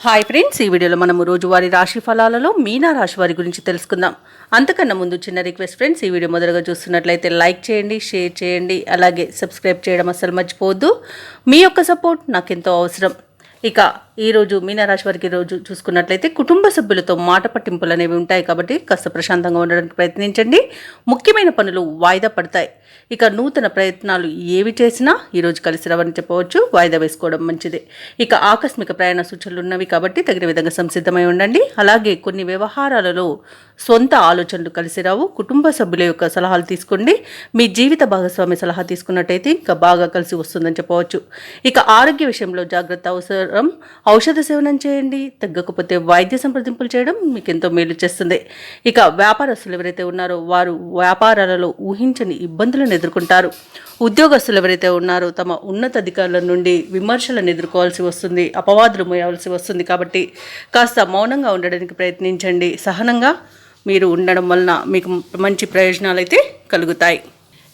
Hi friends, ఈ వీడియోలో మనము రోజువారీ రాశి ఫలాలలో మీనా రాశి వారి గురించి తెలుసుకుందాం. అంతకన్నా ముందు చిన్న రిక్వెస్ట్ ఫ్రెండ్స్, ఈ వీడియో మొదలుగా చూస్తున్నట్లయితే లైక్ చేయండి, షేర్ చేయండి, అలాగే సబ్స్క్రైబ్ చేయడం అస్సలు మర్చిపోవద్దు. మీ యొక్క సపోర్ట్ నాకెంతో అవసరం. ఇక ఈరోజు మీనరాశి వారికి రోజు చూసుకున్నట్లయితే కుటుంబ సభ్యులతో మాట పట్టింపులు అనేవి ఉంటాయి కాబట్టి కాస్త ప్రశాంతంగా ఉండడానికి ప్రయత్నించండి. ముఖ్యమైన పనులు వాయిదా పడతాయి. ఇక నూతన ప్రయత్నాలు ఏవి చేసినా ఈరోజు కలిసి రావని చెప్పవచ్చు. వాయిదా వేసుకోవడం మంచిది. ఇక ఆకస్మిక ప్రయాణ సూచనలు ఉన్నవి కాబట్టి తగిన విధంగా సంసిద్ధమై ఉండండి. అలాగే కొన్ని వ్యవహారాలలో సొంత ఆలోచనలు కలిసి రావు. కుటుంబ సభ్యుల యొక్క సలహాలు తీసుకోండి. మీ జీవిత భాగస్వామి సలహా తీసుకున్నట్టయితే ఇంకా బాగా కలిసి వస్తుందని చెప్పవచ్చు. ఇక ఆరోగ్య విషయంలో జాగ్రత్త అవసరం. ఔషధ సేవనం చేయండి. తగ్గకపోతే వైద్య సంప్రదింపులు చేయడం మీకు ఎంతో మేలు చేస్తుంది. ఇక వ్యాపారస్తులు ఎవరైతే ఉన్నారో వారు వ్యాపారాలలో ఊహించని ఇబ్బందులను ఎదుర్కొంటారు. ఉద్యోగస్తులు ఎవరైతే ఉన్నారో తమ ఉన్నతాధికారుల నుండి విమర్శలను ఎదుర్కోవాల్సి వస్తుంది, అపవాదులు మోయాల్సి వస్తుంది. కాబట్టి కాస్త మౌనంగా ఉండడానికి ప్రయత్నించండి. సహనంగా మీరు ఉండడం వలన మీకు మంచి ప్రయోజనాలు అయితే కలుగుతాయి.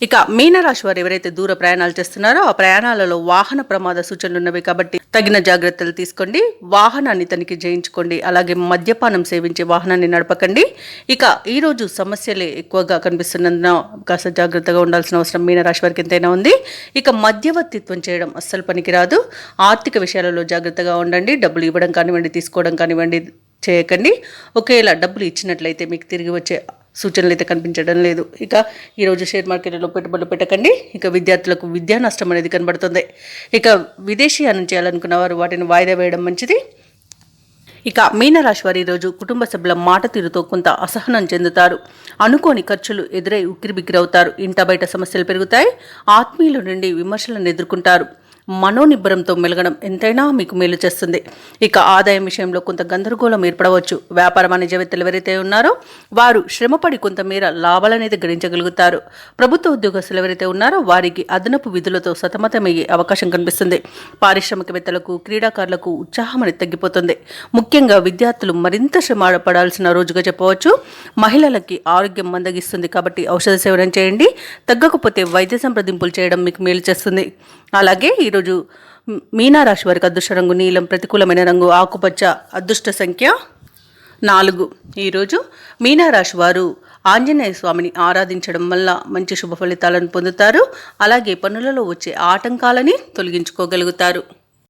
ఇక మీనరాశి వారు ఎవరైతే దూర ప్రయాణాలు చేస్తున్నారో ఆ ప్రయాణాలలో వాహన ప్రమాద సూచనలు ఉన్నవి కాబట్టి తగిన జాగ్రత్తలు తీసుకోండి. వాహనాన్ని తనిఖీ చేయించుకోండి. అలాగే మద్యపానం సేవించి వాహనాన్ని నడపకండి. ఇక ఈరోజు సమస్యలే ఎక్కువగా కనిపిస్తున్నందున కాస్త జాగ్రత్తగా ఉండాల్సిన అవసరం మీనరాశి వారికి ఎంతైనా ఉంది. ఇక మధ్యవర్తిత్వం చేయడం అస్సలు పనికిరాదు. ఆర్థిక విషయాలలో జాగ్రత్తగా ఉండండి. డబ్బులు ఇవ్వడం కానివ్వండి, తీసుకోవడం కానివ్వండి చేయకండి. ఒకేలా డబ్బులు ఇచ్చినట్లయితే మీకు తిరిగి వచ్చే సూచనలు అయితే కనిపించడం లేదు. ఇక ఈరోజు షేర్ మార్కెట్లో పెట్టుబడులు పెట్టకండి. ఇక విద్యార్థులకు విద్యా నష్టం అనేది కనబడుతుంది. ఇక విదేశీయానం చేయాలనుకున్న వారు వాటిని వాయిదా వేయడం మంచిది. ఇక మీనరాశి వారు ఈరోజు కుటుంబ సభ్యుల మాట తీరుతో కొంత అసహనం చెందుతారు. అనుకోని ఖర్చులు ఎదురై ఉక్కిరిబిక్కిరవుతారు. ఇంట బయట సమస్యలు పెరుగుతాయి. ఆత్మీయుల నుండి విమర్శలను ఎదుర్కొంటారు. మనోనిబ్బరంతో మెలగడం ఎంతైనా మీకు మేలు చేస్తుంది. ఇక ఆదాయం విషయంలో కొంత గందరగోళం ఏర్పడవచ్చు. వ్యాపార వాణిజ్యవేత్తలు ఎవరైతే ఉన్నారో వారు శ్రమపడి కొంతమేర లాభాలనేది గడించగలుగుతారు. ప్రభుత్వ ఉద్యోగస్తులు ఎవరైతే ఉన్నారో వారికి అదనపు విధులతో సతమతమయ్యే అవకాశం కనిపిస్తుంది. పారిశ్రామికవేత్తలకు, క్రీడాకారులకు ఉత్సాహం అనేది తగ్గిపోతుంది. ముఖ్యంగా విద్యార్థులు మరింత శ్రమ పడాల్సిన రోజుగా చెప్పవచ్చు. మహిళలకి ఆరోగ్యం మందగిస్తుంది కాబట్టి ఔషధ సేవనం చేయండి. తగ్గకపోతే వైద్య సంప్రదింపులు చేయడం మీకు మేలు చేస్తుంది. అలాగే ఈరోజు మీనరాశి వారికి అదృష్ట రంగు నీలం, ప్రతికూలమైన రంగు ఆకుపచ్చ, అదృష్ట సంఖ్య 4. ఈరోజు మీనరాశి వారు ఆంజనేయ స్వామిని ఆరాధించడం వల్ల మంచి శుభ ఫలితాలను పొందుతారు. అలాగే పనులలో వచ్చే ఆటంకాలని తొలగించుకోగలుగుతారు.